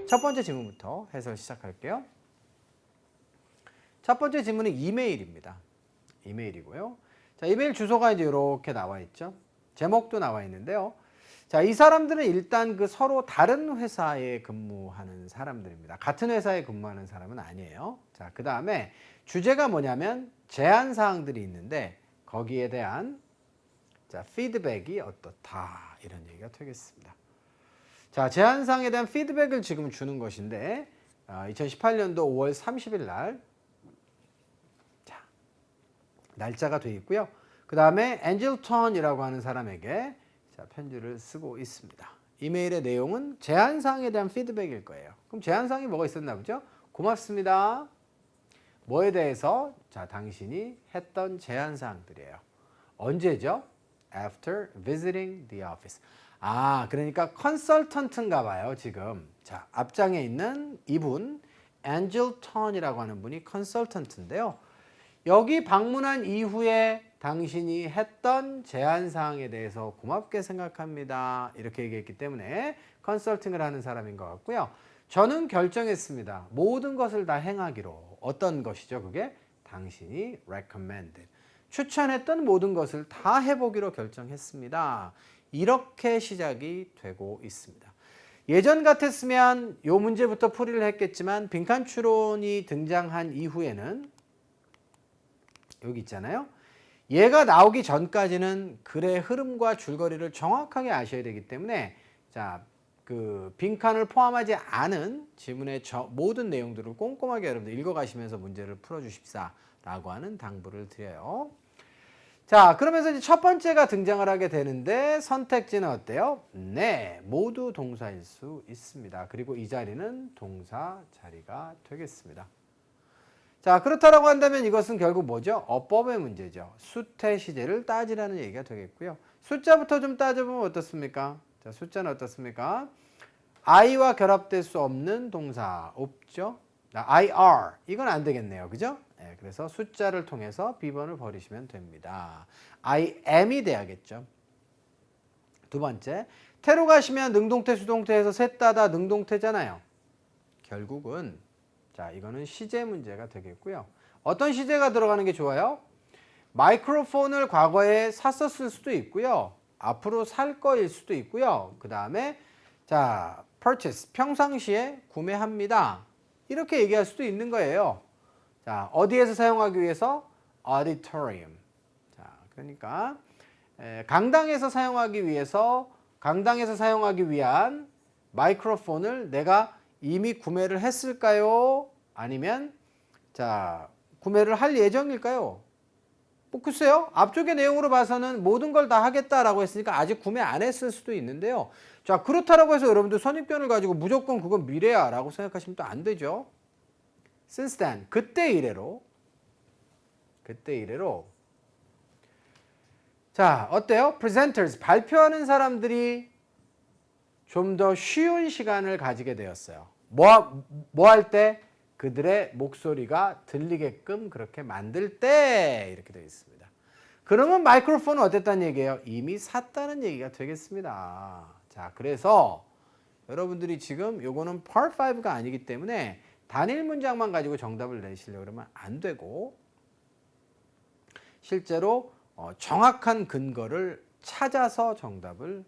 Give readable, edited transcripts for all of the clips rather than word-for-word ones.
첫 번째 질문부터 해설 시작할게요. 첫 번째 질문은 이메일입니다. 이메일이고요. 자, 이메일 주소가 이제 이렇게 나와 있죠. 제목도 나와 있는데요. 자, 이 사람들은 일단 그 서로 다른 회사에 근무하는 사람들입니다. 같은 회사에 근무하는 사람은 아니에요. 자, 그 다음에 주제가 뭐냐면 제안 사항들이 있는데 거기에 대한 피드백이 어떻다 이런 얘기가 되겠습니다. 자, 제안 사항에 대한 피드백을 지금 주는 것인데 2018년도 5월 30일 날 날짜가 되어 있고요. 그 다음에 앤젤턴이라고 하는 사람에게 편지를 쓰고 있습니다. 이메일의 내용은 제안사항에 대한 피드백일 거예요. 그럼 제안사항이 뭐가 있었나 보죠? 고맙습니다. 뭐에 대해서? 자, 당신이 했던 제안사항들이에요. 언제죠? After visiting the office. 아, 그러니까 컨설턴트인가 봐요, 지금. 자, 앞장에 있는 이분, 앤젤턴이라고 하는 분이 컨설턴트인데요. 여기 방문한 이후에 당신이 했던 제안사항에 대해서 고맙게 생각합니다. 이렇게 얘기했기 때문에 컨설팅을 하는 사람인 것 같고요. 저는 결정했습니다. 모든 것을 다 행하기로. 어떤 것이죠? 그게 당신이 recommended. 추천했던 모든 것을 다 해보기로 결정했습니다. 이렇게 시작이 되고 있습니다. 예전 같았으면 이 문제부터 풀이를 했겠지만 빈칸 추론이 등장한 이후에는 여기 있잖아요. 얘가 나오기 전까지는 글의 흐름과 줄거리를 정확하게 아셔야 되기 때문에 그 빈칸을 포함하지 않은 지문의 모든 내용들을 꼼꼼하게 여러분들 읽어가시면서 문제를 풀어주십사라고 하는 당부를 드려요. 자, 그러면서 이제 첫 번째가 등장을 하게 되는데 선택지는 어때요? 네, 모두 동사일 수 있습니다. 그리고 이 자리는 동사 자리가 되겠습니다. 자, 그렇다라고 한다면 이것은 결국 뭐죠? 어법의 문제죠. 수태 시제를 따지라는 얘기가 되겠고요. 숫자부터 좀 따져보면 어떻습니까? 자, 숫자는 어떻습니까? I와 결합될 수 없는 동사 없죠? IR 이건 안 되겠네요. 그죠? 네, 그래서 숫자를 통해서 B번을 버리시면 됩니다. I am이 돼야겠죠. 두 번째, 태로 가시면 능동태, 수동태에서 셋 다 능동태잖아요. 결국은 자, 이거는 시제 문제가 되겠고요. 어떤 시제가 들어가는 게 좋아요? 마이크로폰을 과거에 샀었을 수도 있고요. 앞으로 살 거일 수도 있고요. 그 다음에 자, purchase, 평상시에 구매합니다. 이렇게 얘기할 수도 있는 거예요. 자, 어디에서 사용하기 위해서? auditorium. 자, 그러니까 강당에서 사용하기 위해서, 강당에서 사용하기 위한 마이크로폰을 내가 이미 구매를 했을까요? 아니면 구매를 할 예정일까요? 뭐 글쎄요. 앞쪽의 내용으로 봐서는 모든 걸 다 하겠다라고 했으니까 아직 구매 안 했을 수도 있는데요. 자, 그렇다라고 해서 여러분들 선입견을 가지고 무조건 그건 미래야 라고 생각하시면 또 안 되죠. Since then, 그때 이래로 자, 어때요? Presenters, 발표하는 사람들이 좀 더 쉬운 시간을 가지게 되었어요. 뭐 할 때? 그들의 목소리가 들리게끔 그렇게 만들 때 이렇게 되어 있습니다. 그러면 마이크로폰은 어땠다는 얘기예요? 이미 샀다는 얘기가 되겠습니다. 자, 그래서 여러분들이 지금 요거는 Part 5가 아니기 때문에 단일 문장만 가지고 정답을 내시려고 그러면 안 되고 실제로 정확한 근거를 찾아서 정답을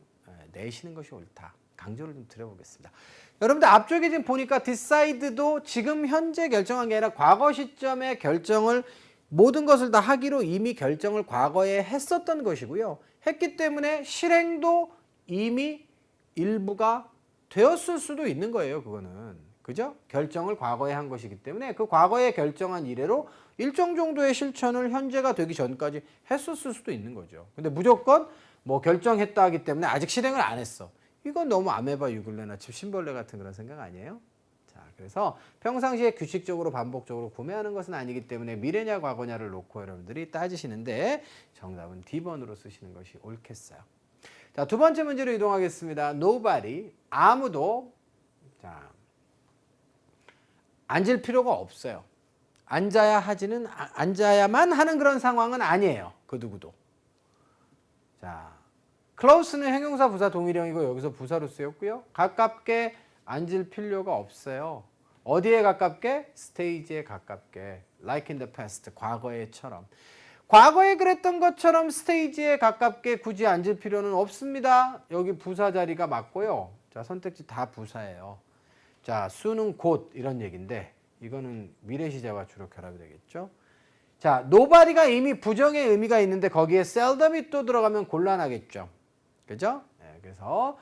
내시는 것이 옳다. 강조를 좀 드려보겠습니다. 여러분들 앞쪽에 지금 보니까 decide도 지금 현재 결정한 게 아니라 과거 시점에 결정을 모든 것을 다 하기로 이미 결정을 과거에 했었던 것이고요. 했기 때문에 실행도 이미 일부가 되었을 수도 있는 거예요. 그거는. 그죠? 결정을 과거에 한 것이기 때문에 그 과거에 결정한 이래로 일정 정도의 실천을 현재가 되기 전까지 했었을 수도 있는 거죠. 근데 무조건 뭐 결정했다 하기 때문에 아직 실행을 안 했어. 이건 너무 아메바 유글레나 침벌레 같은 그런 생각 아니에요? 자, 그래서 평상시에 규칙적으로 반복적으로 구매하는 것은 아니기 때문에 미래냐 과거냐를 놓고 여러분들이 따지시는데 정답은 D번으로 쓰시는 것이 옳겠어요. 자, 두 번째 문제로 이동하겠습니다. Nobody, 아무도 앉을 필요가 없어요. 앉아야만 하는 그런 상황은 아니에요. 그 누구도. 자, close는 형용사 부사 동일형이고 여기서 부사로 쓰였고요. 가깝게 앉을 필요가 없어요. 어디에 가깝게? 스테이지에 가깝게. Like in the past, 과거에처럼. 과거에 그랬던 것처럼 스테이지에 가깝게 굳이 앉을 필요는 없습니다. 여기 부사 자리가 맞고요. 자, 선택지 다 부사예요. 자, 수는 곧 이런 얘기인데 이거는 미래 시제와 주로 결합이 되겠죠. 자, nobody가 이미 부정의 의미가 있는데 거기에 seldom이 또 들어가면 곤란하겠죠. 그죠? 네, 그래서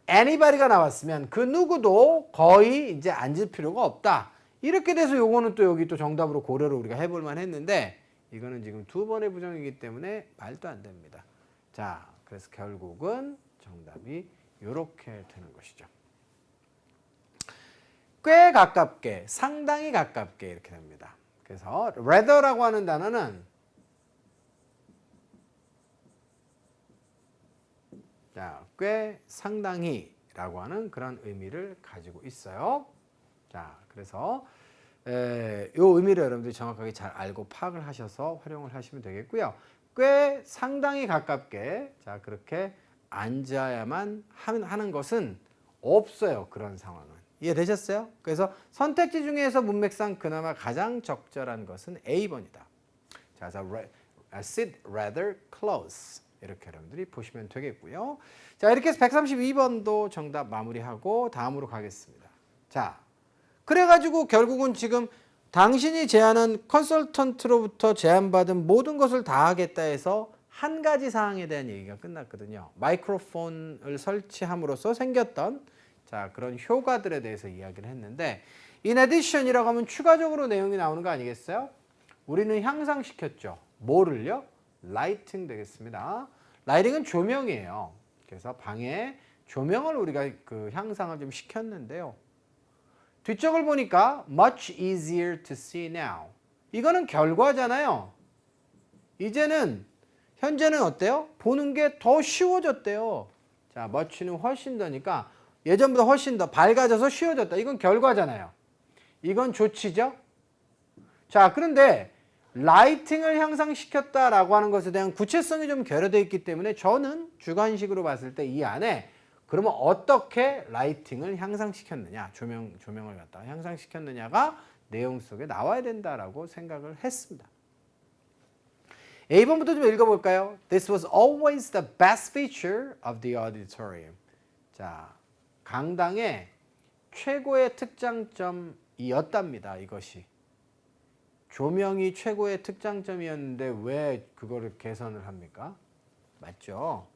anybody가 나왔으면 그 누구도 거의 이제 앉을 필요가 없다. 이렇게 돼서 요거는 또 여기 또 정답으로 고려를 우리가 해볼 만 했는데 이거는 지금 두 번의 부정이기 때문에 말도 안 됩니다. 자, 그래서 결국은 정답이 이렇게 되는 것이죠. 꽤 가깝게, 상당히 가깝게 이렇게 됩니다. 그래서 rather라고 하는 단어는 자, 꽤 상당히라고 하는 그런 의미를 가지고 있어요. 자, 그래서 이 의미를 여러분들이 정확하게 잘 알고 파악을 하셔서 활용을 하시면 되겠고요. 꽤 상당히 가깝게 자 그렇게 앉아야만 하는 것은 없어요. 그런 상황은. 이해되셨어요? 그래서 선택지 중에서 문맥상 그나마 가장 적절한 것은 A번이다. 자, 그래서 sit rather close. 이렇게 여러분들이 보시면 되겠고요. 자, 이렇게 해서 132번도 정답 마무리하고 다음으로 가겠습니다. 자, 그래가지고 결국은 지금 당신이 제안한 컨설턴트로부터 제안받은 모든 것을 다 하겠다 해서 한 가지 사항에 대한 얘기가 끝났거든요. 마이크로폰을 설치함으로써 생겼던 자 그런 효과들에 대해서 이야기를 했는데 in addition이라고 하면 추가적으로 내용이 나오는 거 아니겠어요? 우리는 향상시켰죠. 뭐를요? 라이팅 되겠습니다. 라이팅은 조명이에요. 그래서 방에 조명을 우리가 그 향상을 좀 시켰는데요. 뒤쪽을 보니까 much easier to see now. 이거는 결과잖아요. 이제는 현재는 어때요? 보는 게 더 쉬워졌대요. 자, much는 훨씬 더니까 예전보다 훨씬 더 밝아져서 쉬워졌다. 이건 결과잖아요. 이건 조치죠. 자, 그런데 라이팅을 향상시켰다라고 하는 것에 대한 구체성이 좀 결여되어 있기 때문에 저는 주관식으로 봤을 때 이 안에 그러면 어떻게 라이팅을 향상시켰느냐, 조명을 갖다가 향상시켰느냐가 내용 속에 나와야 된다라고 생각을 했습니다. A번부터 좀 읽어볼까요? This was always the best feature of the auditorium. 자, 강당의 최고의 특장점이었답니다. 이것이. 조명이 최고의 특장점이었는데 왜 그거를 개선을 합니까? 맞죠?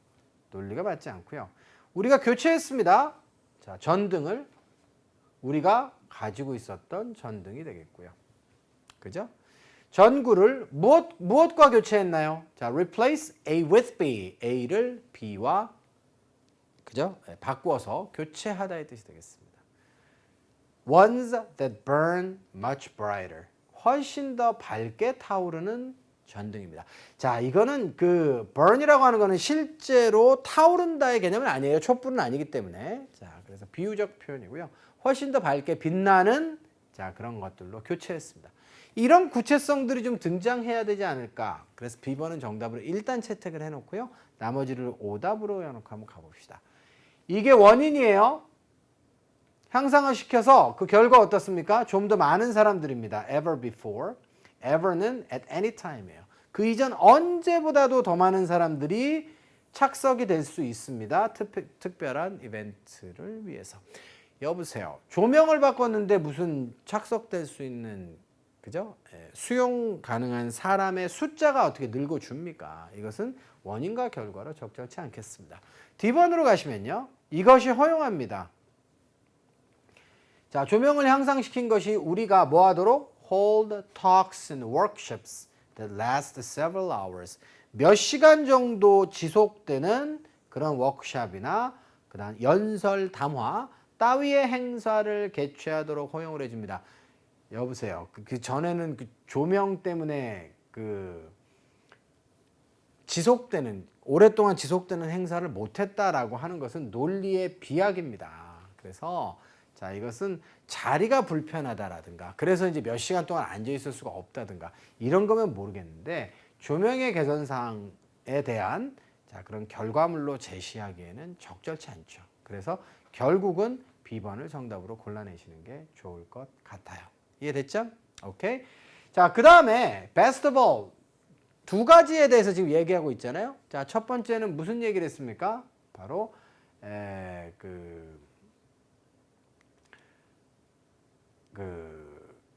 논리가 맞지 않고요. 우리가 교체했습니다. 자, 전등을 우리가 가지고 있었던 전등이 되겠고요. 그죠? 전구를 무엇과 교체했나요? 자, replace A with B. A를 B와 그죠? 바꾸어서 교체하다의 뜻이 되겠습니다. Ones that burn much brighter. 훨씬 더 밝게 타오르는 전등입니다. 자, 이거는 그 burn이라고 하는 거는 실제로 타오른다의 개념은 아니에요. 촛불은 아니기 때문에. 자, 그래서 비유적 표현이고요. 훨씬 더 밝게 빛나는 자, 그런 것들로 교체했습니다. 이런 구체성들이 좀 등장해야 되지 않을까. 그래서 B번은 정답으로 일단 채택을 해놓고요. 나머지를 오답으로 해놓고 한번 가봅시다. 이게 원인이에요. 향상을 시켜서 그 결과 어떻습니까? 좀 더 많은 사람들입니다. ever before. ever는 at any time이에요. 그 이전 언제보다도 더 많은 사람들이 착석이 될 수 있습니다. 특별한 이벤트를 위해서. 여보세요. 조명을 바꿨는데 무슨 착석될 수 있는 그죠? 수용 가능한 사람의 숫자가 어떻게 늘고 줍니까? 이것은 원인과 결과로 적절치 않겠습니다. D번으로 가시면요. 이것이 허용합니다. 자, 조명을 향상시킨 것이 우리가 뭐 하도록? Hold talks and workshops that last several hours. 몇 시간 정도 지속되는 그런 워크숍이나 그다음 연설, 담화 따위의 행사를 개최하도록 허용을 해줍니다. 여보세요. 그 전에는 그 조명 때문에 그 지속되는 오랫동안 지속되는 행사를 못했다라고 하는 것은 논리의 비약입니다. 그래서 자 이것은 자리가 불편하다라든가 그래서 이제 몇 시간 동안 앉아 있을 수가 없다든가 이런 거면 모르겠는데 조명의 개선 사항에 대한 자 그런 결과물로 제시하기에는 적절치 않죠. 그래서 결국은 B번을 정답으로 골라내시는 게 좋을 것 같아요. 이해됐죠? 오케이. 자, 그 다음에 best of all 두 가지에 대해서 지금 얘기하고 있잖아요. 자, 첫 번째는 무슨 얘기를 했습니까? 바로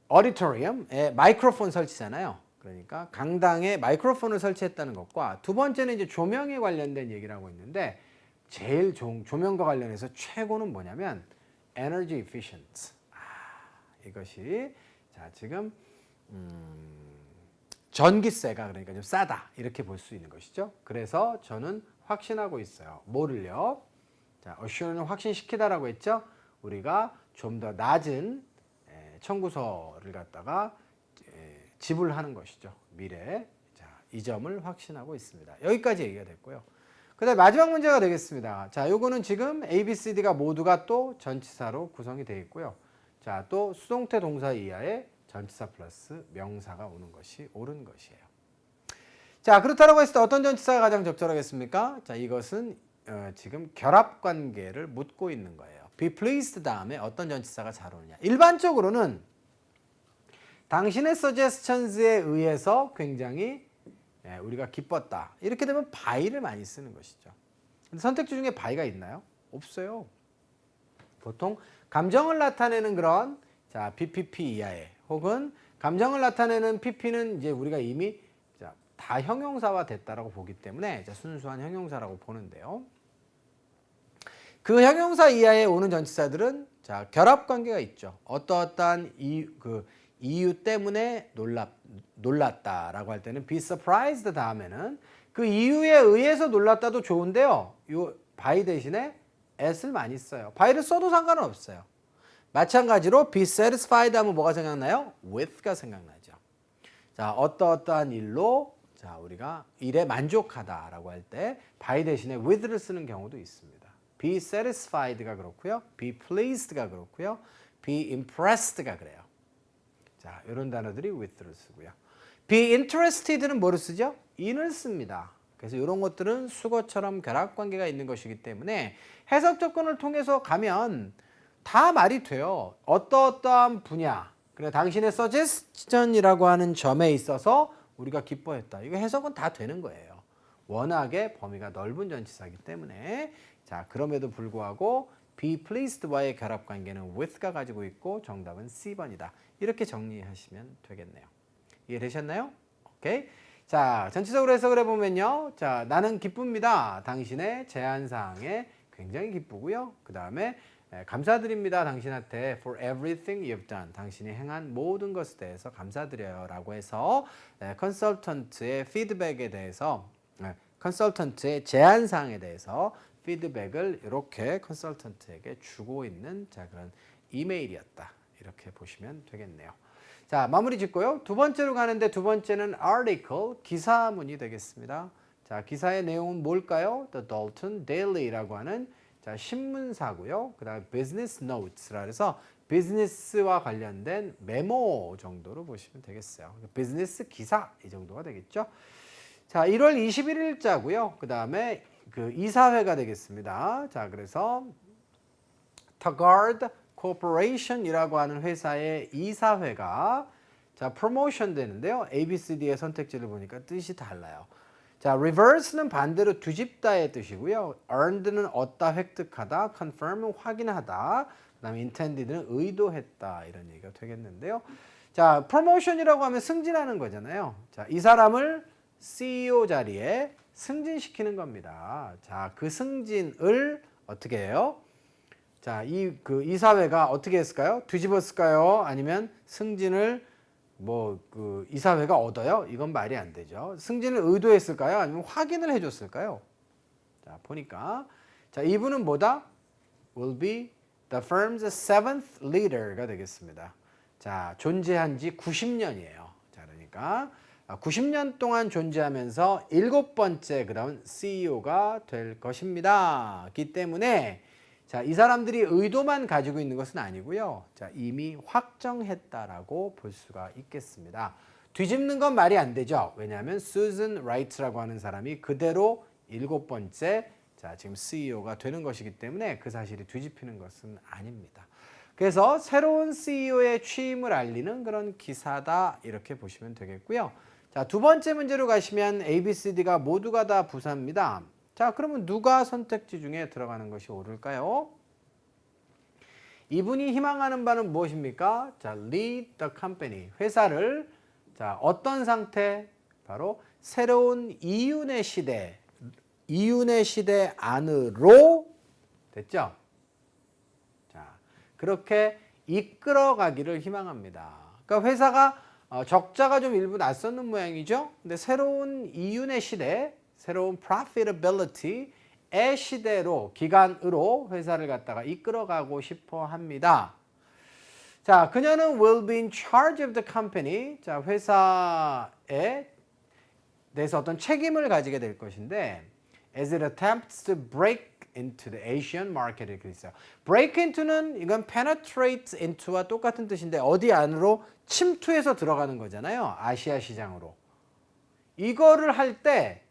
오디토리엄에 마이크로폰 설치잖아요. 그러니까 강당에 마이크로폰을 설치했다는 것과 두 번째는 이제 조명에 관련된 얘기를 하고 있는데 제일 조명과 관련해서 최고는 뭐냐면 energy efficient. 이것이 자, 지금 전기세가 그러니까 좀 싸다 이렇게 볼 수 있는 것이죠. 그래서 저는 확신하고 있어요. 뭐를요? 자, assure는 확신시키다라고 했죠. 우리가 좀 더 낮은 청구서를 갖다가 지불하는 것이죠. 미래에. 자, 이 점을 확신하고 있습니다. 여기까지 얘기가 됐고요. 그다음에 마지막 문제가 되겠습니다. 자, 요거는 지금 A, B, C, D가 모두가 또 전치사로 구성이 되어 있고요. 자, 또 수동태 동사 이하에 전치사 플러스 명사가 오는 것이 옳은 것이에요. 자, 그렇다고 했을 때 어떤 전치사가 가장 적절하겠습니까? 자, 이것은 지금 결합 관계를 묻고 있는 거예요. be pleased 다음에 어떤 전치사가 잘 오느냐. 일반적으로는 당신의 suggestions에 의해서 굉장히 우리가 기뻤다. 이렇게 되면 by를 많이 쓰는 것이죠. 근데 선택지 중에 by가 있나요? 없어요. 보통 감정을 나타내는 그런 자, BPP 이하에 혹은 감정을 나타내는 PP는 이제 우리가 이미 다 형용사화 됐다라고 보기 때문에 순수한 형용사라고 보는데요. 그 형용사 이하에 오는 전치사들은 자, 결합 관계가 있죠. 어떠어떠한 이유 때문에 놀랐다라고 할 때는 be surprised 다음에는 그 이유에 의해서 놀랐다도 좋은데요. 요 by 대신에 as를 많이 써요. by를 써도 상관은 없어요. 마찬가지로 be satisfied 하면 뭐가 생각나요? with가 생각나죠. 자, 어떠어떠한 일로 자, 우리가 일에 만족하다라고 할 때 by 대신에 with를 쓰는 경우도 있습니다. be satisfied가 그렇고요. be pleased가 그렇고요. be impressed가 그래요. 자, 이런 단어들이 with를 쓰고요. be interested는 뭐를 쓰죠? in을 씁니다. 그래서 이런 것들은 수거처럼 결합 관계가 있는 것이기 때문에 해석 조건을 통해서 가면 다 말이 돼요. 어떠어떠한 분야, 그래 당신의 suggestion이라고 하는 점에 있어서 우리가 기뻐했다. 이거 해석은 다 되는 거예요. 워낙에 범위가 넓은 전치사이기 때문에 자, 그럼에도 불구하고 be pleased와의 결합 관계는 with가 가지고 있고 정답은 C번이다. 이렇게 정리하시면 되겠네요. 이해되셨나요? 오케이. 자, 전체적으로 해석을 해보면요. 자, 나는 기쁩니다. 당신의 제안사항에 굉장히 기쁘고요. 그 다음에 감사드립니다. 당신한테 for everything you've done. 당신이 행한 모든 것에 대해서 감사드려요. 라고 해서 컨설턴트의 피드백에 대해서 컨설턴트의 제안사항에 대해서 피드백을 이렇게 컨설턴트에게 주고 있는 자, 그런 이메일이었다. 이렇게 보시면 되겠네요. 자, 마무리 짓고요. 두 번째로 가는데 두 번째는 article, 기사문이 되겠습니다. 자, 기사의 내용은 뭘까요? The Dalton Daily라고 하는 자, 신문사고요. 그 다음에 business notes라 해서 비즈니스와 관련된 메모 정도로 보시면 되겠어요. 비즈니스 기사 이 정도가 되겠죠. 자, 1월 21일자고요. 그 다음에 그 이사회가 되겠습니다. 자, 그래서 Taggart Corporation이라고 하는 회사의 이사회가 자, 프로모션 되는데요. ABCD의 선택지를 보니까 뜻이 달라요. 자, reverse는 반대로 뒤집다의 뜻이고요. earned는 얻다, 획득하다, confirm은 확인하다, 그 다음에 intended는 의도했다 이런 얘기가 되겠는데요. 자, promotion이라고 하면 승진하는 거잖아요. 자, 이 사람을 CEO 자리에 승진시키는 겁니다. 자, 그 승진을 어떻게 해요? 자, 이 이사회가 어떻게 했을까요? 뒤집었을까요? 아니면 승진을 이사회가 얻어요? 이건 말이 안 되죠. 승진을 의도했을까요? 아니면 확인을 해줬을까요? 자, 보니까 자, 이분은 뭐다? Will be the firm's seventh leader가 되겠습니다. 자, 존재한 지 90년이에요. 자, 그러니까 90년 동안 존재하면서 7번째 그런 CEO가 될 것입니다. 그렇기 때문에 자, 이 사람들이 의도만 가지고 있는 것은 아니고요. 자, 이미 확정했다라고 볼 수가 있겠습니다. 뒤집는 건 말이 안 되죠. 왜냐하면 Susan Wright라고 하는 사람이 그대로 7번째 자, 지금 CEO가 되는 것이기 때문에 그 사실이 뒤집히는 것은 아닙니다. 그래서 새로운 CEO의 취임을 알리는 그런 기사다 이렇게 보시면 되겠고요. 자, 두 번째 문제로 가시면 A, B, C, D가 모두가 다 부사입니다. 자, 그러면 누가 선택지 중에 들어가는 것이 옳을까요? 이분이 희망하는 바는 무엇입니까? 자, lead the company. 회사를 자, 어떤 상태? 바로 새로운 이윤의 시대 안으로 됐죠? 자, 그렇게 이끌어가기를 희망합니다. 그러니까 회사가 적자가 좀 일부 났었는 모양이죠. 근데 새로운 이윤의 시대, 새로운 profitability의 시대로, 기간으로 회사를 갖다가 이끌어가고 싶어 합니다. 자, 그녀는 will be in charge of the company. 자, 회사에 대해서 어떤 책임을 가지게 될 것인데 as it attempts to break into the Asian market 이렇게 있어요. break into는 이건 penetrate into와 똑같은 뜻인데 어디 안으로 침투해서 들어가는 거잖아요. 아시아 시장으로. 이거를 할 때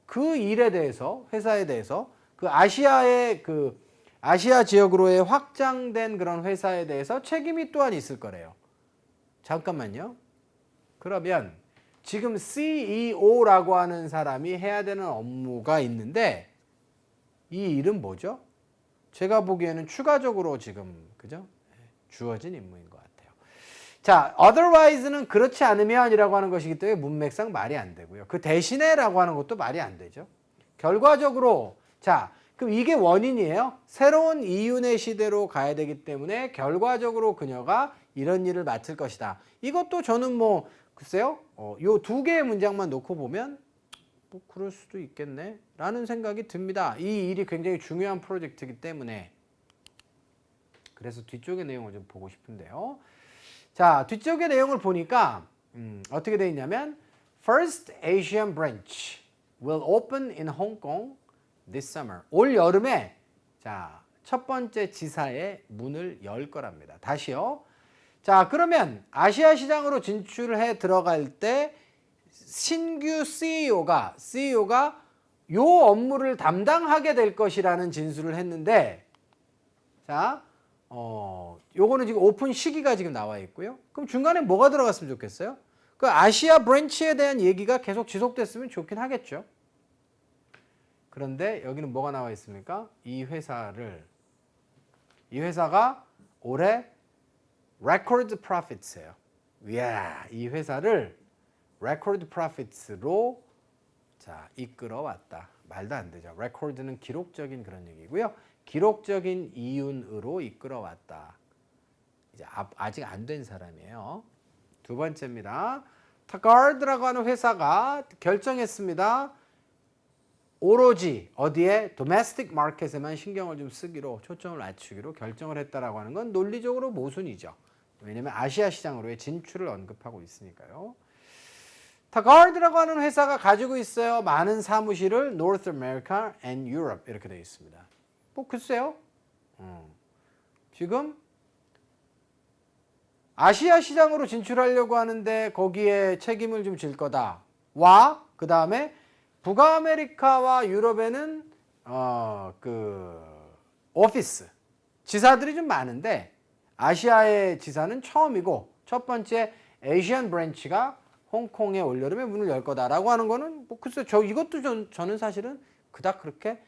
그 일에 대해서 회사에 대해서 그 아시아의 그 아시아 지역으로의 확장된 그런 회사에 대해서 책임이 또한 있을 거래요. 잠깐만요. 그러면 지금 CEO라고 하는 사람이 해야 되는 업무가 있는데 이 일은 뭐죠? 제가 보기에는 추가적으로 지금 그죠? 주어진 임무인 것 같아요. 자, otherwise는 그렇지 않으면이라고 하는 것이기 때문에 문맥상 말이 안 되고요. 그 대신에라고 하는 것도 말이 안 되죠. 결과적으로 자, 그럼 이게 원인이에요. 새로운 이윤의 시대로 가야 되기 때문에 결과적으로 그녀가 이런 일을 맡을 것이다. 이것도 저는 뭐 글쎄요. 요 두 개의 문장만 놓고 보면 뭐 그럴 수도 있겠네 라는 생각이 듭니다. 이 일이 굉장히 중요한 프로젝트이기 때문에. 그래서 뒤쪽의 내용을 좀 보고 싶은데요. 자, 뒤쪽의 내용을 보니까 어떻게 되어 있냐면 First Asian branch will open in Hong Kong this summer. 올 여름에 자, 첫 번째 지사의 문을 열 거랍니다. 다시요. 자, 그러면 아시아 시장으로 진출을 해 들어갈 때 신규 CEO가 요 업무를 담당하게 될 것이라는 진술을 했는데 자, 요거는 지금 오픈 시기가 지금 나와 있고요. 그럼 중간에 뭐가 들어갔으면 좋겠어요? 그 아시아 브랜치에 대한 얘기가 계속 지속됐으면 좋긴 하겠죠. 그런데 여기는 뭐가 나와 있습니까? 이 회사가 올해 record profits예요. 이야, 이 회사를 record profits로 자, 이끌어 왔다. 말도 안 되죠. record는 기록적인 그런 얘기고요. 기록적인 이윤으로 이끌어 왔다. 이제 아직 안 된 사람이에요. 두 번째입니다. 타가르드라고 하는 회사가 결정했습니다. 오로지 어디에 domestic market에만 신경을 좀 쓰기로 초점을 맞추기로 결정을 했다라고 하는 건 논리적으로 모순이죠. 왜냐하면 아시아 시장으로의 진출을 언급하고 있으니까요. 타가르드라고 하는 회사가 가지고 있어요. 많은 사무실을 North America and Europe 이렇게 되어 있습니다. 뭐 글쎄요. 지금 아시아 시장으로 진출하려고 하는데 거기에 책임을 좀 질 거다. 와, 그 다음에 북아메리카와 유럽에는 그 오피스 지사들이 좀 많은데 아시아의 지사는 처음이고 첫 번째 에이시안 브랜치가 홍콩에 올여름에 문을 열 거다라고 하는 거는 뭐 글쎄 이것도 저는 사실은 그닥 그렇게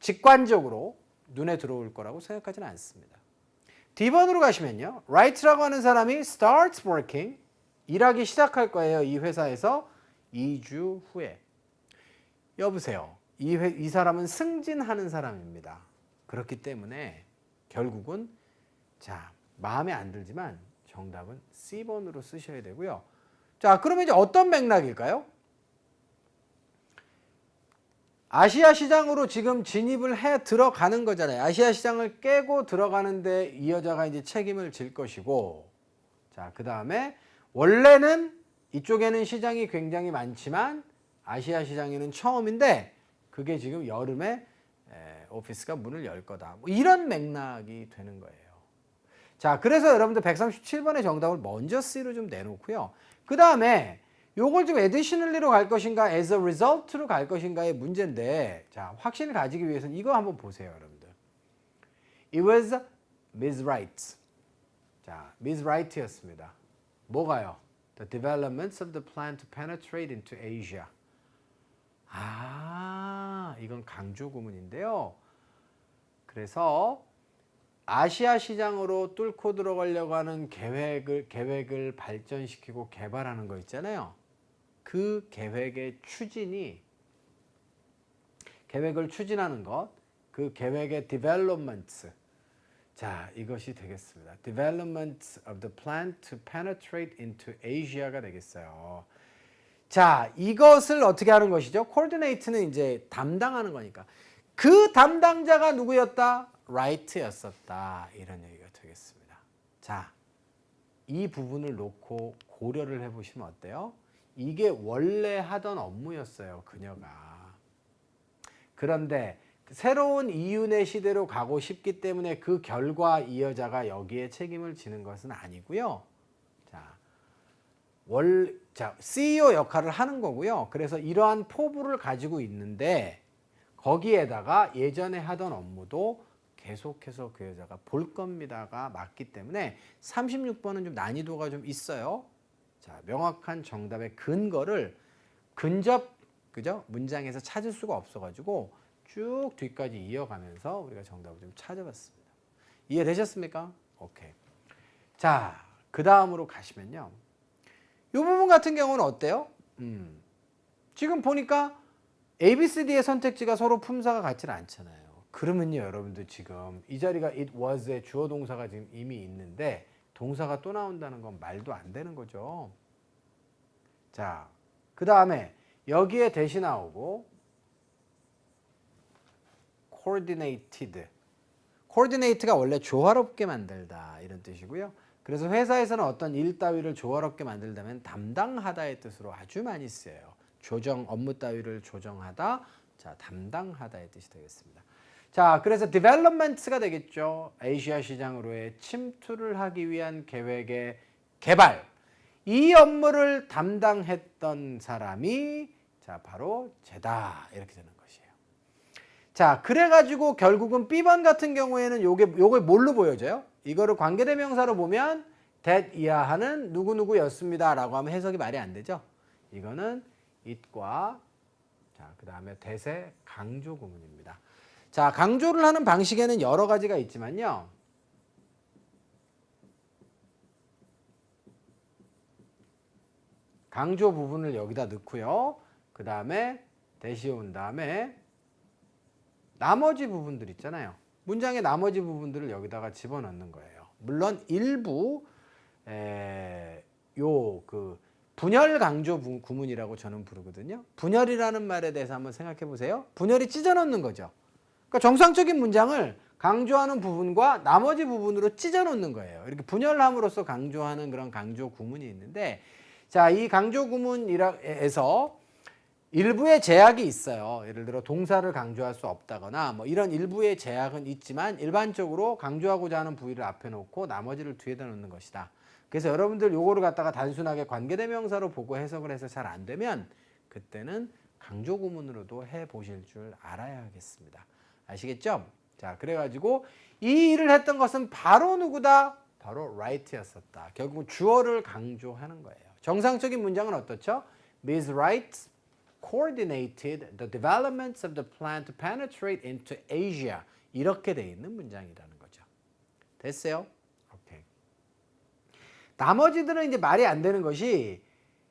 직관적으로 눈에 들어올 거라고 생각하지는 않습니다. D번으로 가시면요. Wright라고 하는 사람이 starts working 일하기 시작할 거예요. 이 회사에서 2주 후에. 여보세요. 이 사람은 승진하는 사람입니다. 그렇기 때문에 결국은 자, 마음에 안 들지만 정답은 C번으로 쓰셔야 되고요. 자, 그러면 이제 어떤 맥락일까요? 아시아 시장으로 지금 진입을 해 들어가는 거잖아요. 아시아 시장을 깨고 들어가는데 이 여자가 이제 책임을 질 것이고, 자, 그 다음에 원래는 이쪽에는 시장이 굉장히 많지만 아시아 시장에는 처음인데 그게 지금 여름에 오피스가 문을 열 거다. 뭐 이런 맥락이 되는 거예요. 자, 그래서 여러분들 137번의 정답을 먼저 C로 좀 내놓고요. 그 다음에 요걸 좀 additionally로 갈 것인가, as a result로 갈 것인가의 문제인데, 자, 확신을 가지기 위해서는 이거 한번 보세요, 여러분들. It was Miss Wright. 자, Miss Wright였습니다. 뭐가요? The developments of the plan to penetrate into Asia. 아, 이건 강조 구문인데요. 그래서 아시아 시장으로 뚫고 들어가려고 하는 계획을 발전시키고 개발하는 거 있잖아요. 그 계획의 추진이, 계획을 추진하는 것, 그 계획의 developments. 자, 이것이 되겠습니다. Development of the plan to penetrate into Asia가 되겠어요. 자, 이것을 어떻게 하는 것이죠? coordinate는 이제 담당하는 거니까. 그 담당자가 누구였다? Wright였었다. 이런 얘기가 되겠습니다. 자, 이 부분을 놓고 고려를 해보시면 어때요? 이게 원래 하던 업무였어요, 그녀가. 그런데 새로운 이윤의 시대로 가고 싶기 때문에 그 결과 이 여자가 여기에 책임을 지는 것은 아니고요. 자, CEO 역할을 하는 거고요. 그래서 이러한 포부를 가지고 있는데 거기에다가 예전에 하던 업무도 계속해서 그 여자가 볼 겁니다가 맞기 때문에 36번은 좀 난이도가 좀 있어요. 자, 명확한 정답의 근거를 근접, 그죠? 문장에서 찾을 수가 없어가지고 쭉 뒤까지 이어가면서 우리가 정답을 좀 찾아봤습니다. 이해되셨습니까? 오케이. 자, 그 다음으로 가시면요. 이 부분 같은 경우는 어때요? 지금 보니까 A, B, C, D의 선택지가 서로 품사가 같지는 않잖아요. 그러면요, 여러분들 지금 이 자리가 it was의 주어 동사가 지금 이미 있는데 동사가 또 나온다는 건 말도 안 되는 거죠. 자, 그 다음에 여기에 대시 나오고 coordinated. coordinate가 원래 조화롭게 만들다 이런 뜻이고요. 그래서 회사에서는 어떤 일 따위를 조화롭게 만들다면 담당하다의 뜻으로 아주 많이 쓰여요. 조정, 업무 따위를 조정하다, 자, 담당하다의 뜻이 되겠습니다. 자, 그래서 developments가 되겠죠. 아시아 시장으로의 침투를 하기 위한 계획의 개발. 이 업무를 담당했던 사람이 자, 바로 쟤다. 이렇게 되는 것이에요. 자, 그래가지고 결국은 B번 같은 경우에는 요게 뭘로 보여져요? 이거를 관계대명사로 보면 that 이하는 누구누구였습니다 라고 하면 해석이 말이 안 되죠. 이거는 it과 자, 그 다음에 that의 강조 구문입니다. 자, 강조를 하는 방식에는 여러 가지가 있지만요. 강조 부분을 여기다 넣고요. 그 다음에 that이 온 다음에 나머지 부분들 있잖아요. 문장의 나머지 부분들을 여기다가 집어넣는 거예요. 물론 일부 분열 강조 구문이라고 저는 부르거든요. 분열이라는 말에 대해서 한번 생각해 보세요. 분열이 찢어 넣는 거죠. 그러니까 정상적인 문장을 강조하는 부분과 나머지 부분으로 찢어 놓는 거예요. 이렇게 분열함으로써 강조하는 그런 강조 구문이 있는데, 자, 이 강조 구문에서 일부의 제약이 있어요. 예를 들어 동사를 강조할 수 없다거나 뭐 이런 일부의 제약은 있지만 일반적으로 강조하고자 하는 부위를 앞에 놓고 나머지를 뒤에다 놓는 것이다. 그래서 여러분들 요거를 갖다가 단순하게 관계대명사로 보고 해석을 해서 잘 안 되면 그때는 강조 구문으로도 해 보실 줄 알아야 하겠습니다. 아시겠죠? 자, 그래가지고 이 일을 했던 것은 바로 누구다? 바로 Wright였었다. 결국 주어를 강조하는 거예요. 정상적인 문장은 어떻죠? Ms. Wright coordinated the developments of the plan to penetrate into Asia. 이렇게 돼 있는 문장이라는 거죠. 됐어요? 오케이. 나머지들은 이제 말이 안 되는 것이,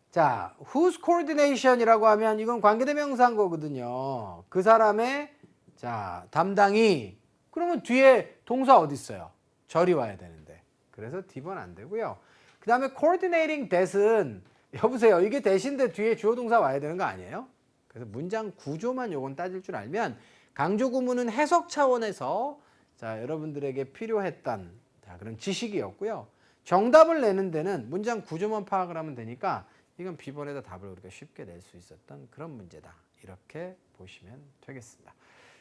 자, whose coordination이라고 하면 이건 관계대명사인 거거든요. 그 사람의 자, 담당이, 그러면 뒤에 동사 어디 있어요? 절이 와야 되는데. 그래서 D번 안 되고요. 그 다음에 coordinating that은 여보세요. 이게 대신데 뒤에 주어 동사 와야 되는 거 아니에요? 그래서 문장 구조만 요건 따질 줄 알면 강조 구문은 해석 차원에서 자, 여러분들에게 필요했던 자, 그런 지식이었고요. 정답을 내는 데는 문장 구조만 파악을 하면 되니까 이건 B번에다 답을 우리가 쉽게 낼 수 있었던 그런 문제다. 이렇게 보시면 되겠습니다.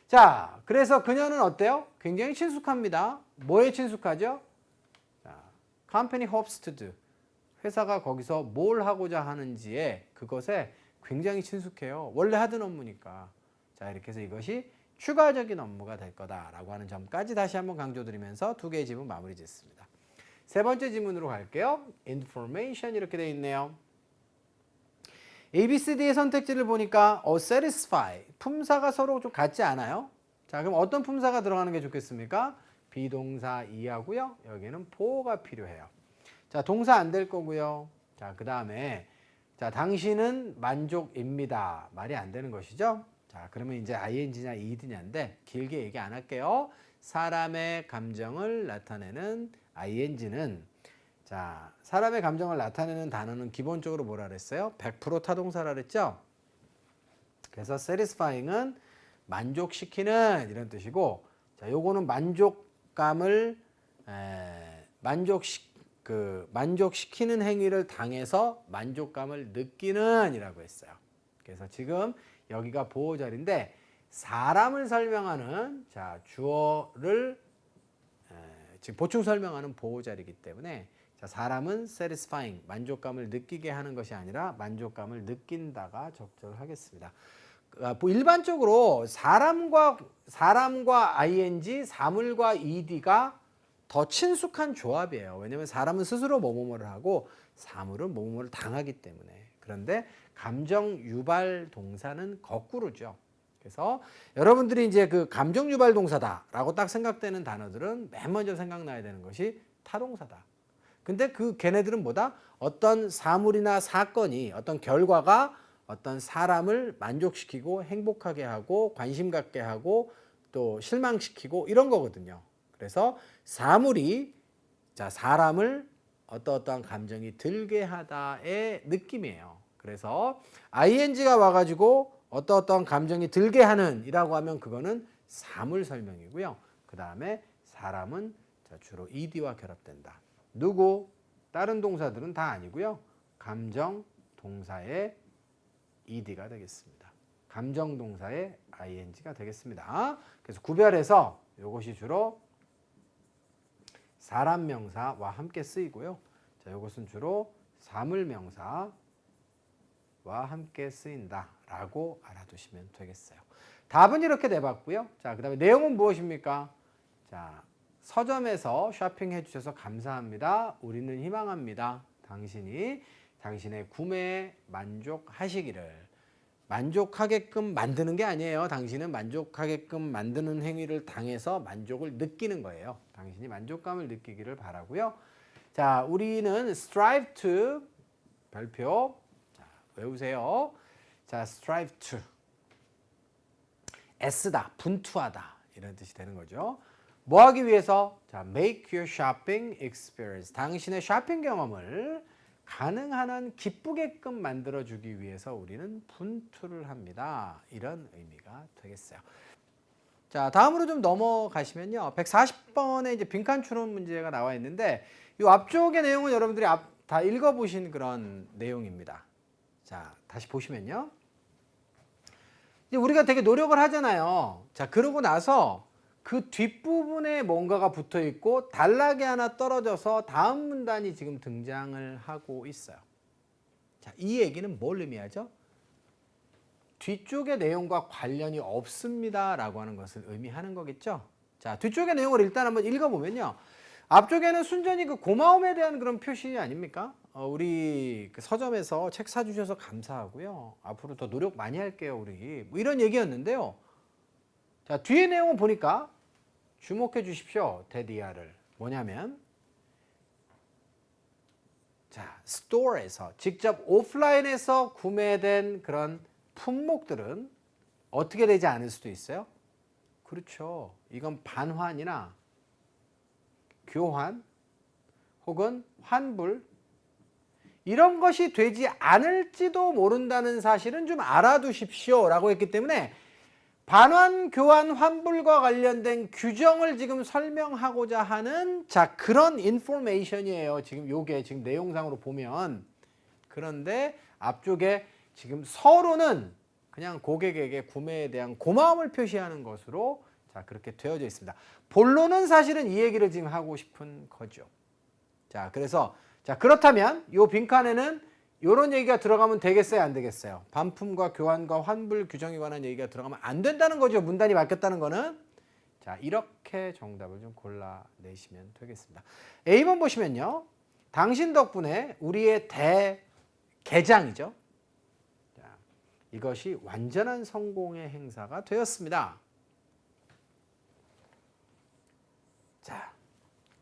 자, 그래서 그녀는 어때요? 굉장히 친숙합니다. 뭐에 친숙하죠? 자, company hopes to do. 회사가 거기서 뭘 하고자 하는지에 그것에 굉장히 친숙해요. 원래 하던 업무니까. 자, 이렇게 해서 이것이 추가적인 업무가 될 거다라고 하는 점까지 다시 한번 강조드리면서 두 개의 지문 마무리 짓습니다. 세 번째 지문으로 갈게요. information 이렇게 되어 있네요. A, B, C, D의 선택지를 보니까 satisfy, 품사가 서로 좀 같지 않아요? 자, 그럼 어떤 품사가 들어가는 게 좋겠습니까? 비동사 이하고요. 여기는 보호가 필요해요. 자, 동사 안 될 거고요. 자, 그 다음에 자, 당신은 만족입니다. 말이 안 되는 것이죠. 자, 그러면 이제 ing냐 ed냐인데 길게 얘기 안 할게요. 사람의 감정을 나타내는 ing는 자, 사람의 감정을 나타내는 단어는 기본적으로 뭐라 그랬어요? 100% 타동사라 그랬죠? 그래서 satisfying은 만족시키는 이런 뜻이고, 자, 요거는 만족감을 만족시키는 행위를 당해서 만족감을 느끼는 이라고 했어요. 그래서 지금 여기가 보호 자리인데 사람을 설명하는 자, 주어를 지금 보충 설명하는 보호 자리이기 때문에 자, 사람은 satisfying, 만족감을 느끼게 하는 것이 아니라 만족감을 느낀다가 적절하겠습니다. 일반적으로 사람과 ing, 사물과 ed가 더 친숙한 조합이에요. 왜냐하면 사람은 스스로 뭐뭐를 하고 사물은 뭐뭐를 당하기 때문에. 그런데 감정 유발 동사는 거꾸로죠. 그래서 여러분들이 이제 그 감정 유발 동사다라고 딱 생각되는 단어들은 맨 먼저 생각나야 되는 것이 타동사다. 근데 걔네들은 뭐다? 어떤 사물이나 사건이 어떤 결과가 어떤 사람을 만족시키고 행복하게 하고 관심 갖게 하고 또 실망시키고 이런 거거든요. 그래서 사물이 자, 사람을 어떠한 감정이 들게 하다의 느낌이에요. 그래서 ing가 와가지고 어떠한 감정이 들게 하는 이라고 하면 그거는 사물 설명이고요. 그 다음에 사람은 자, 주로 ed와 결합된다. 누구? 다른 동사들은 다 아니고요. 감정 동사의 ed가 되겠습니다. 감정 동사의 ing가 되겠습니다. 그래서 구별해서 이것이 주로 사람 명사와 함께 쓰이고요. 자, 이것은 주로 사물 명사와 함께 쓰인다라고 알아두시면 되겠어요. 답은 이렇게 내봤고요. 자, 그다음에 내용은 무엇입니까? 자, 서점에서 쇼핑해 주셔서 감사합니다. 우리는 희망합니다. 당신이 당신의 구매에 만족하시기를. 만족하게끔 만드는 게 아니에요. 당신은 만족하게끔 만드는 행위를 당해서 만족을 느끼는 거예요. 당신이 만족감을 느끼기를 바라고요. 자, 우리는 strive to 별표 자, 외우세요. 자, strive to 애쓰다, 분투하다 이런 뜻이 되는 거죠. 뭐 하기 위해서? 자, make your shopping experience. 당신의 쇼핑 경험을 가능한 한 기쁘게끔 만들어주기 위해서 우리는 분투를 합니다. 이런 의미가 되겠어요. 자, 다음으로 좀 넘어가시면요. 140번에 이제 빈칸 추론 문제가 나와 있는데 이 앞쪽의 내용은 여러분들이 다 읽어보신 그런 내용입니다. 자, 다시 보시면요. 이제 우리가 되게 노력을 하잖아요. 자, 그러고 나서 그 뒷부분에 뭔가가 붙어 있고 단락이 하나 떨어져서 다음 문단이 지금 등장을 하고 있어요. 자, 이 얘기는 뭘 의미하죠? 뒤쪽의 내용과 관련이 없습니다 라고 하는 것을 의미하는 거겠죠. 자, 뒤쪽의 내용을 일단 한번 읽어보면요. 앞쪽에는 순전히 그 고마움에 대한 그런 표시 아닙니까? 우리 그 서점에서 책 사주셔서 감사하고요. 앞으로 더 노력 많이 할게요, 우리. 뭐 이런 얘기였는데요. 자, 뒤에 내용을 보니까 주목해 주십시오. 데디아를. 뭐냐면 자, 스토어에서 직접 오프라인에서 구매된 그런 품목들은 어떻게 되지 않을 수도 있어요? 그렇죠. 이건 반환이나 교환 혹은 환불 이런 것이 되지 않을지도 모른다는 사실은 좀 알아두십시오 라고 했기 때문에 반환, 교환, 환불과 관련된 규정을 지금 설명하고자 하는 자, 그런 인포메이션이에요. 지금 요게 지금 내용상으로 보면. 그런데 앞쪽에 지금 서로는 그냥 고객에게 구매에 대한 고마움을 표시하는 것으로 자, 그렇게 되어져 있습니다. 본론은 사실은 이 얘기를 지금 하고 싶은 거죠. 자, 그래서 자, 그렇다면 이 빈칸에는 이런 얘기가 들어가면 되겠어요, 안 되겠어요? 반품과 교환과 환불 규정에 관한 얘기가 들어가면 안 된다는 거죠. 문단이 막혔다는 거는. 자, 이렇게 정답을 좀 골라내시면 되겠습니다. A번 보시면요. 당신 덕분에 우리의 대개장이죠. 자, 이것이 완전한 성공의 행사가 되었습니다. 자,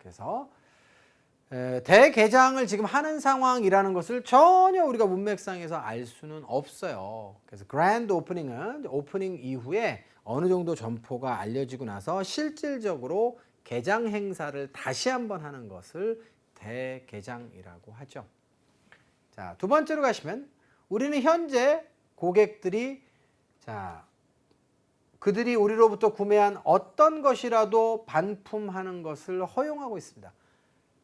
그래서 대개장을 지금 하는 상황이라는 것을 전혀 우리가 문맥상에서 알 수는 없어요. 그래서 그랜드 오프닝은 오프닝 이후에 어느 정도 점포가 알려지고 나서 실질적으로 개장 행사를 다시 한번 하는 것을 대개장이라고 하죠. 자, 두 번째로 가시면 우리는 현재 고객들이 그들이 우리로부터 구매한 어떤 것이라도 반품하는 것을 허용하고 있습니다.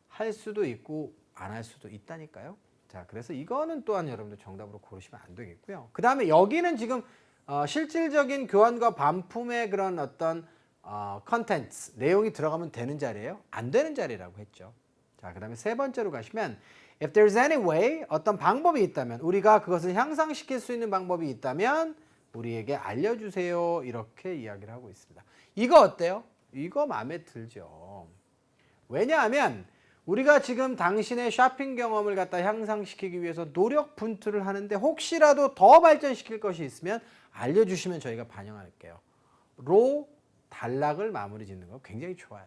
할 수도 있고 안 할 수도 있다니까요. 자, 그래서 이거는 또한 여러분들 정답으로 고르시면 안 되겠고요. 그 다음에 여기는 지금 실질적인 교환과 반품의 그런 어떤 컨텐츠, 내용이 들어가면 되는 자리예요? 안 되는 자리라고 했죠. 자, 그 다음에 세 번째로 가시면 If there's any way, 어떤 방법이 있다면, 우리가 그것을 향상시킬 수 있는 방법이 있다면 우리에게 알려주세요. 이렇게 이야기를 하고 있습니다. 이거 어때요? 이거 마음에 들죠. 왜냐하면 우리가 지금 당신의 쇼핑 경험을 갖다 향상시키기 위해서 노력 분투를 하는데 혹시라도 더 발전시킬 것이 있으면 알려주시면 저희가 반영할게요. 로 단락을 마무리 짓는 거 굉장히 좋아요.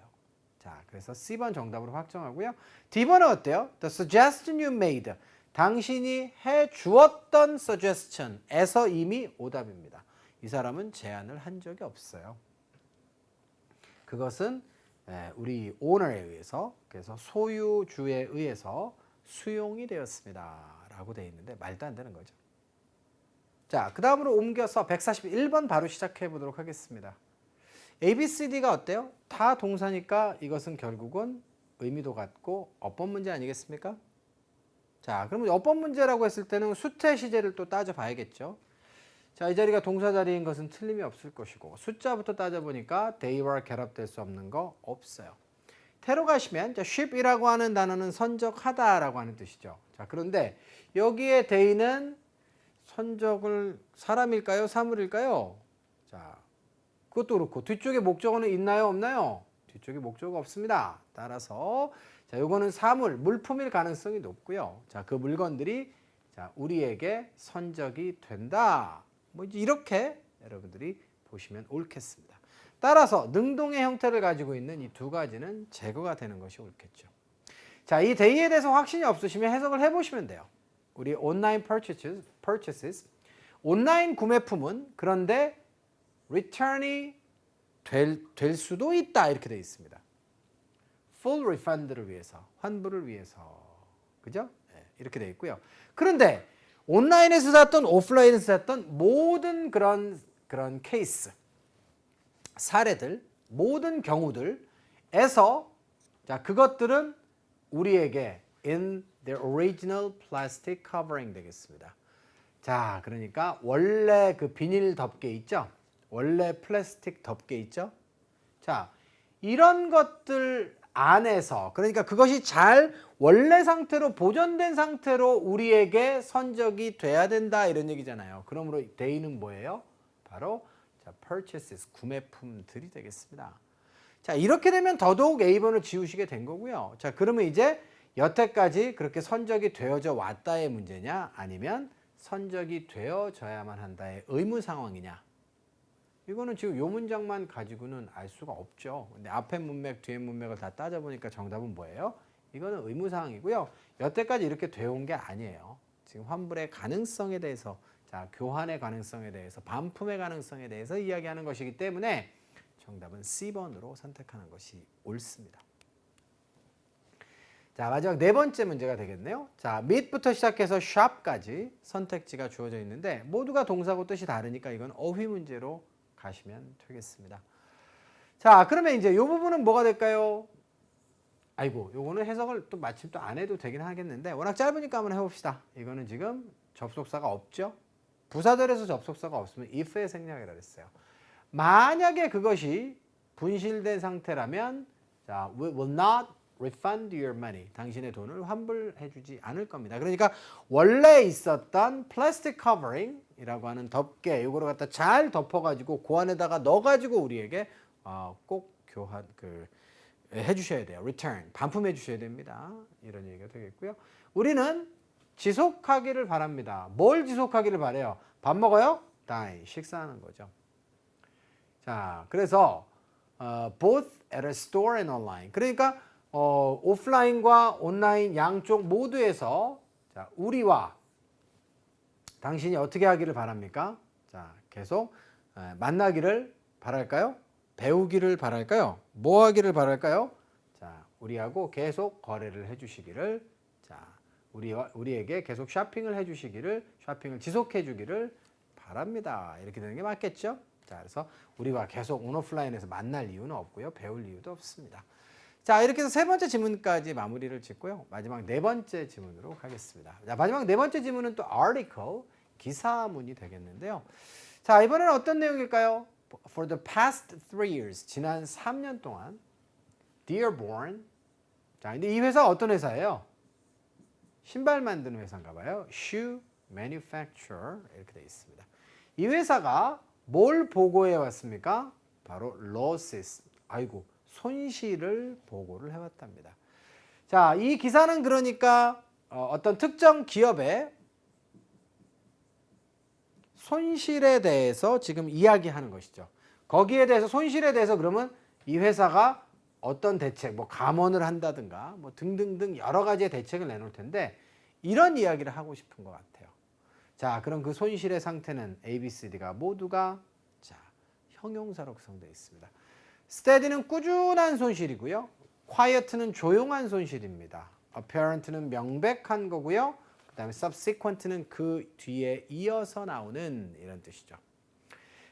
자, 그래서 C번 정답으로 확정하고요. D번은 어때요? The suggestion you made. 당신이 해주었던 suggestion에서 이미 오답입니다. 이 사람은 제안을 한 적이 없어요. 그것은 우리 오너에 의해서, 그래서 소유주에 의해서 수용이 되었습니다. 라고 되어 있는데 말도 안 되는 거죠. 자, 그 다음으로 옮겨서 141번 바로 시작해 보도록 하겠습니다. ABCD가 어때요? 다 동사니까 이것은 결국은 의미도 같고 어법 문제 아니겠습니까? 자, 그러면 어법 문제라고 했을 때는 수태 시제를 또 따져봐야겠죠. 자, 이 자리가 동사 자리인 것은 틀림이 없을 것이고 숫자부터 따져보니까 they와 결합될 수 없는 거 없어요. 태로 가시면 ship이라고 하는 단어는 선적하다라고 하는 뜻이죠. 자, 그런데 여기에 they는 선적을 사람일까요? 사물일까요? 자, 그것도 그렇고 뒤쪽에 목적어는 있나요? 없나요? 뒤쪽에 목적어가 없습니다. 따라서 자, 요거는 사물, 물품일 가능성이 높고요. 자, 그 물건들이 우리에게 선적이 된다. 뭐 이렇게 여러분들이 보시면 옳겠습니다. 따라서 능동의 형태를 가지고 있는 이 두 가지는 제거가 되는 것이 옳겠죠. 자, 이 데이에 대해서 확신이 없으시면 해석을 해보시면 돼요. 우리 온라인 purchases 온라인 구매품은 그런데 return이 될 수도 있다 이렇게 되어 있습니다. full refund를 위해서, 환불을 위해서, 그죠? 네, 이렇게 되어 있고요. 그런데 온라인에서 샀던 오프라인에서 샀던 모든 그런 케이스, 사례들, 모든 경우들에서 자, 그것들은 우리에게 in the original plastic covering 되겠습니다. 자, 그러니까 원래 그 비닐 덮개 있죠? 원래 플라스틱 덮개 있죠? 자, 이런 것들 안에서, 그러니까 그것이 잘 원래 상태로 보존된 상태로 우리에게 선적이 돼야 된다 이런 얘기잖아요. 그러므로 they는 뭐예요? 바로 purchases, 구매품들이 되겠습니다. 자, 이렇게 되면 더더욱 A번을 지우시게 된 거고요. 자, 그러면 이제 여태까지 그렇게 선적이 되어져 왔다의 문제냐, 아니면 선적이 되어져야만 한다의 의무 상황이냐. 이거는 지금 요 문장만 가지고는 알 수가 없죠. 근데 앞에 문맥, 뒤에 문맥을 다 따져보니까 정답은 뭐예요? 이거는 의무사항이고요. 여태까지 이렇게 되어 온 게 아니에요. 지금 환불의 가능성에 대해서, 자, 교환의 가능성에 대해서, 반품의 가능성에 대해서 이야기하는 것이기 때문에 정답은 C번으로 선택하는 것이 옳습니다. 자, 마지막 네 번째 문제가 되겠네요. 자, meet부터 시작해서 shop까지 선택지가 주어져 있는데 모두가 동사고 뜻이 다르니까 이건 어휘 문제로 가시면 되겠습니다. 자, 그러면 이제 이 부분은 뭐가 될까요? 아이고, 요거는 해석을 또 마침 또 안 해도 되긴 하겠는데 워낙 짧으니까 한번 해봅시다. 이거는 지금 접속사가 없죠? 부사절에서 접속사가 없으면 if의 생략이라 그랬어요. 만약에 그것이 분실된 상태라면 자, will not refund your money. 당신의 돈을 환불해주지 않을 겁니다. 그러니까 원래 있었던 플라스틱 커버링이라고 하는 덮개, 이거를 갖다 잘 덮어가지고 그 안에다가 넣어가지고 우리에게 꼭 교환 해주셔야 돼요. return 반품해 주셔야 됩니다. 이런 얘기가 되겠고요. 우리는 지속하기를 바랍니다. 뭘 지속하기를 바래요? 밥 먹어요? dine 식사하는 거죠. 자, 그래서 both at a store and online. 그러니까 오프라인과 온라인 양쪽 모두에서 자, 우리와 당신이 어떻게 하기를 바랍니까? 자, 계속 만나기를 바랄까요? 배우기를 바랄까요? 뭐 하기를 바랄까요? 자, 우리하고 계속 거래를 해주시기를, 자, 우리에게 계속 쇼핑을 해주시기를, 쇼핑을 지속해 주기를 바랍니다. 이렇게 되는 게 맞겠죠? 자, 그래서 우리와 계속 온오프라인에서 만날 이유는 없고요. 배울 이유도 없습니다. 자, 이렇게 해서 세 번째 지문까지 마무리를 짓고요. 마지막 네 번째 지문으로 가겠습니다. 자, 마지막 네 번째 지문은 또 article, 기사문이 되겠는데요. 자, 이번에는 어떤 내용일까요? For the past 3 years, 지난 3년 동안 Dearborn, 자, 근데 이 회사가 어떤 회사예요? 신발 만드는 회사인가 봐요. Shoe Manufacturer 이렇게 되어 있습니다. 이 회사가 뭘 보고해 왔습니까? 바로 losses, 아이고 손실을 보고를 해왔답니다. 자, 이 기사는 그러니까 어떤 특정 기업의 손실에 대해서 지금 이야기하는 것이죠. 거기에 대해서 손실에 대해서 그러면 이 회사가 어떤 대책, 뭐 감원을 한다든가 뭐 등등등 여러 가지의 대책을 내놓을 텐데 이런 이야기를 하고 싶은 것 같아요. 자, 그럼 그 손실의 상태는 A, B, C, D가 모두가 자, 형용사로 구성되어 있습니다. steady는 꾸준한 손실이고요. quiet는 조용한 손실입니다. apparent는 명백한 거고요. 그 다음에 subsequent는 그 뒤에 이어서 나오는 이런 뜻이죠.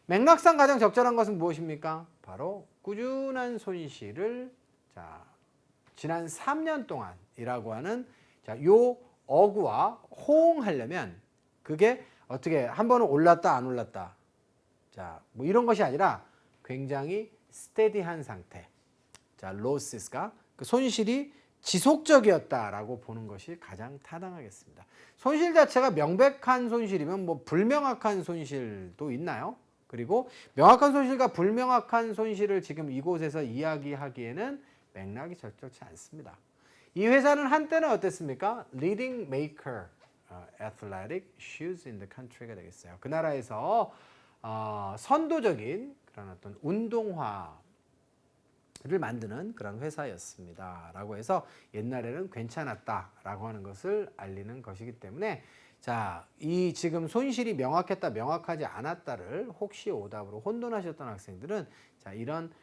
맥락상 가장 적절한 것은 무엇입니까? 바로 꾸준한 손실을 자, 지난 3년 동안이라고 하는 자, 요 어구와 호응하려면 그게 어떻게 한 번은 올랐다 안 올랐다 자, 뭐 이런 것이 아니라 굉장히 스테디한 상태. 자, losses가 그 손실이 지속적이었다라고 보는 것이 가장 타당하겠습니다. 손실 자체가 명백한 손실이면 뭐 불명확한 손실도 있나요? 그리고 명확한 손실과 불명확한 손실을 지금 이곳에서 이야기하기에는 맥락이 적절치 않습니다. 이 회사는 한때는 어땠습니까? Leading maker athletic shoes in the country가 되겠어요. 그 나라에서 선도적인 그런 어떤 운동화를 만드는 그런 회사였습니다. 라고 해서 옛날에는 괜찮았다라고 하는 것을 알리는 것이기 때문에 자, 이 지금 손실이 명확했다, 명확하지 않았다를 혹시 오답으로 혼돈하셨던 학생들은 자, 이런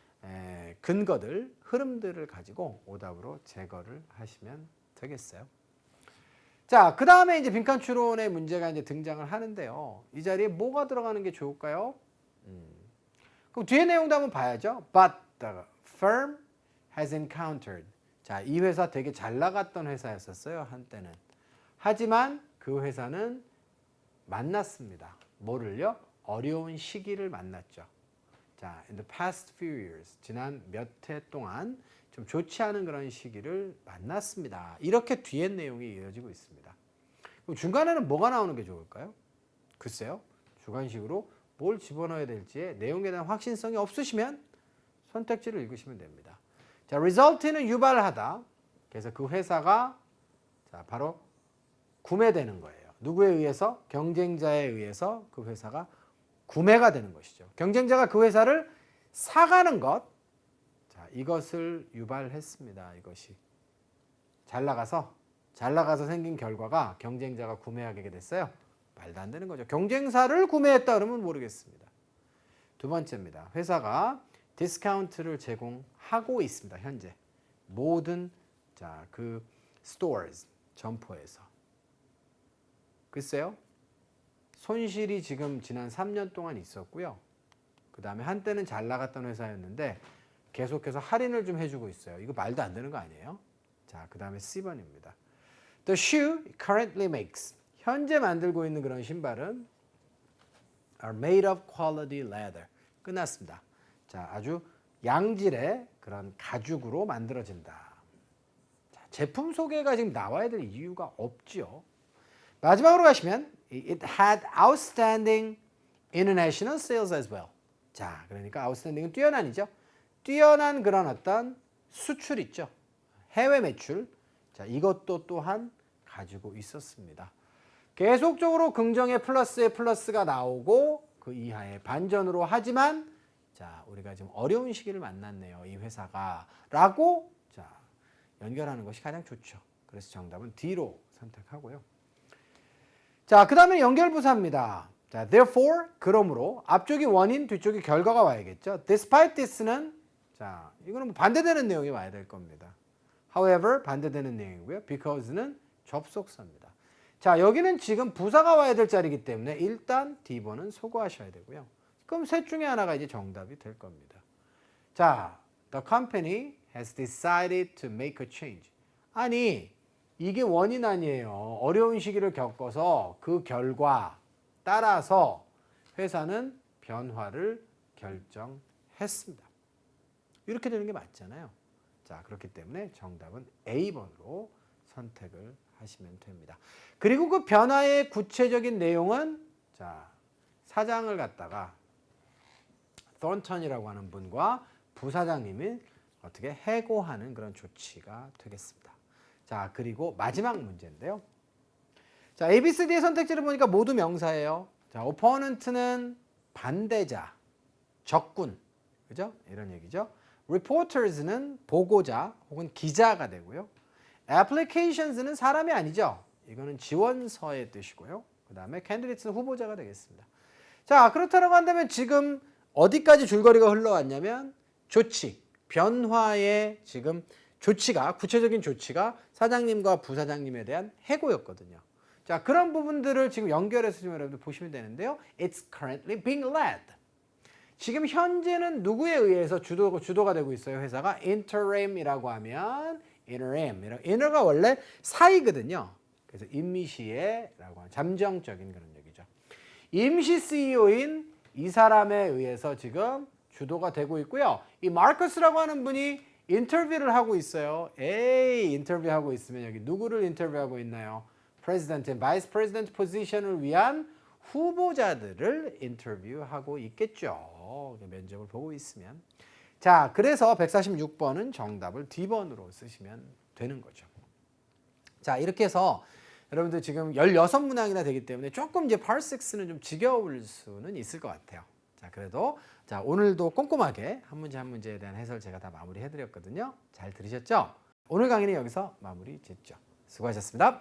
근거들, 흐름들을 가지고 오답으로 제거를 하시면 되겠어요. 자, 그 다음에 이제 빈칸 추론의 문제가 이제 등장을 하는데요. 이 자리에 뭐가 들어가는 게 좋을까요? 그럼 뒤에 내용도 한번 봐야죠. But the firm has encountered. 자, 이 회사 되게 잘 나갔던 회사였었어요, 한때는. 하지만 그 회사는 만났습니다. 뭐를요? 어려운 시기를 만났죠. 자, in the past few years, 지난 몇 해 동안 좀 좋지 않은 그런 시기를 만났습니다. 이렇게 뒤에 내용이 이어지고 있습니다. 그럼 중간에는 뭐가 나오는 게 좋을까요? 글쎄요. 주관식으로 뭘 집어넣어야 될지에 내용에 대한 확신성이 없으시면 선택지를 읽으시면 됩니다. 자, result는 유발하다. 그래서 그 회사가 자, 바로 구매되는 거예요. 누구에 의해서? 경쟁자에 의해서 그 회사가 구매가 되는 것이죠. 경쟁자가 그 회사를 사가는 것. 자, 이것을 유발했습니다. 이것이. 잘 나가서 생긴 결과가 경쟁자가 구매하게 됐어요. 말도 안 되는 거죠. 경쟁사를 구매했다 그러면 모르겠습니다. 두 번째입니다. 회사가 디스카운트를 제공하고 있습니다. 현재 모든 자, 그 stores 점포에서. 글쎄요. 손실이 지금 지난 3년 동안 있었고요. 그 다음에 한때는 잘 나갔던 회사였는데 계속해서 할인을 좀 해주고 있어요. 이거 말도 안 되는 거 아니에요? 자, 그 다음에 C번입니다. The shoe currently makes. 현재 만들고 있는 그런 신발은 are made of quality leather. 끝났습니다. 자, 아주 양질의 그런 가죽으로 만들어진다. 제품 소개가 지금 나와야 될 이유가 없죠. 마지막으로 가시면 it had outstanding international sales as well. 자, 그러니까 outstanding은 뛰어난이죠. 뛰어난 그런 어떤 수출 있죠. 해외 매출. 자, 이것도 또한 가지고 있었습니다. 계속적으로 긍정의 플러스에 플러스가 나오고 그 이하의 반전으로 하지만 자, 우리가 지금 어려운 시기를 만났네요. 이 회사가 라고 자, 연결하는 것이 가장 좋죠. 그래서 정답은 D로 선택하고요. 자, 그 다음에 연결부사입니다. 자, therefore, 그러므로 앞쪽이 원인, 뒤쪽이 결과가 와야겠죠. despite this는 자, 이거는 뭐 반대되는 내용이 와야 될 겁니다. however, 반대되는 내용이고요. because는 접속사입니다. 자, 여기는 지금 부사가 와야 될 자리이기 때문에 일단 D번은 소거하셔야 되고요. 그럼 셋 중에 하나가 이제 정답이 될 겁니다. 자, the company has decided to make a change. 아니, 이게 원인 아니에요. 어려운 시기를 겪어서 그 결과 따라서 회사는 변화를 결정했습니다. 이렇게 되는 게 맞잖아요. 자, 그렇기 때문에 정답은 A번으로 선택을 하시면 됩니다. 그리고 그 변화의 구체적인 내용은 자, 사장을 갖다가 thornton이라고 하는 분과 부사장님이 어떻게 해고하는 그런 조치가 되겠습니다. 자, 그리고 마지막 문제인데요. 자, A, B, C, D의 선택지를 보니까 모두 명사예요. 자, opponent는 반대자, 적군, 그죠? 이런 얘기죠. reporters는 보고자 혹은 기자가 되고요. applications는 사람이 아니죠. 이거는 지원서의 뜻이고요. 그 다음에 candidates는 후보자가 되겠습니다. 자, 그렇다고 한다면 지금 어디까지 줄거리가 흘러왔냐면 조치, 변화의 지금 조치가 구체적인 조치가 사장님과 부사장님에 대한 해고였거든요. 자, 그런 부분들을 지금 연결해서 좀 여러분들 보시면 되는데요. It's currently being led. 지금 현재는 누구에 의해서 주도가 되고 있어요? 회사가 interim이라고 하면 inner가 원래 사이거든요. 그래서 임시에라고 하는 잠정적인 그런 얘기죠. 임시 CEO인 이 사람에 의해서 지금 주도가 되고 있고요. 이 마커스라고 하는 분이 인터뷰를 하고 있어요. 인터뷰하고 있으면 여기 누구를 인터뷰하고 있나요? President and Vice President 포지션을 위한 후보자들을 인터뷰하고 있겠죠. 면접을 보고 있으면. 자, 그래서 146번은 정답을 D번으로 쓰시면 되는 거죠. 자, 이렇게 해서 여러분들 지금 16문항이나 되기 때문에 조금 이제 Part 6는 좀 지겨울 수는 있을 것 같아요. 자, 그래도 자, 오늘도 꼼꼼하게 한 문제 한 문제에 대한 해설 제가 다 마무리해 드렸거든요. 잘 들으셨죠? 오늘 강의는 여기서 마무리 짓죠. 수고하셨습니다.